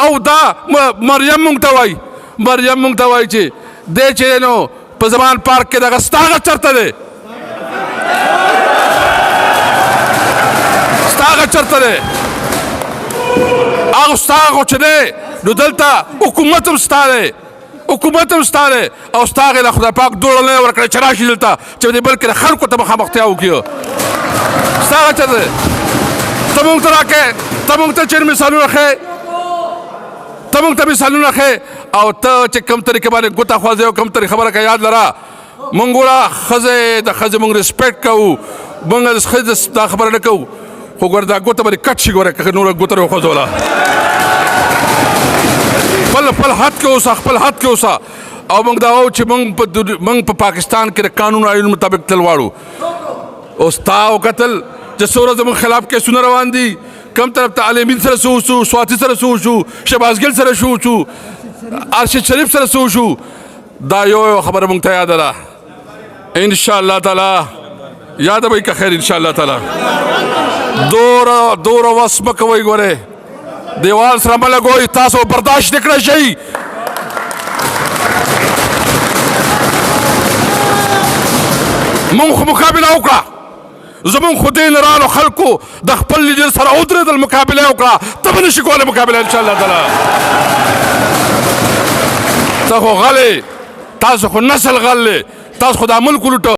او دا مریم مونږ ته وایي چې دی چې نو په زمان پارک کې دغه ستا هغه چېرته دی ستا هغه چېرته دی هغه ستا هغه چې دی نو دلته حکومت هم ستا دی او ستا هغې له خدای پاک دوړه نه ورکړی چې راشي دلته چې دې بلکې د خلکو ته مخامختیا وکړي ستا هغه چېرته دی ته مونږ ته راکړې ته مونږ ته چېرې مثالونه ښیې ته مونږ ته مثالونه ښیې او ته چې کوم طریقې باندې ګوته خوځې او کوم طریقې خبره که یاد لره مونږ ګوره د ښځې مونږ رسپیکټ کوو مونږ د ښځې دا خبره نه کوو خو ګوره دا ګوته باندې کټ شي ګوره که نوره ګوته وخوځوله خپل حد کې اوسه او مونږ دا وایو چې مونږ په پاکستان کې د قانون آیون مطابق تل واړو او ستا وکتل چې څومره زموږ خلاف کیسونه روان دي کم طرف ته عالمین سره څه وشو سواتي سره څه وشو شهباز ګل سره څه وشو ارشد شریف سره څه وشو دا یو خبره مونږ ته یاده ده انشاءالله تعالی یاده به یې که خیر انشاءالله تعالی دوره وس مه کوئ ګورئ دیوال سره مه لګوئ تاسو برداشت نه کړی شئ مونږ خو مقابله وکړه زمونږ خو دې نرانو خلکو د خپل لیډر سره ودرېدل مقابله یې وکړه ته به نشي کولی مقابله انشاءالله تعالی ته خو غلې تاسو خو نسل غل دی تاسو خو دا ملک ولوټه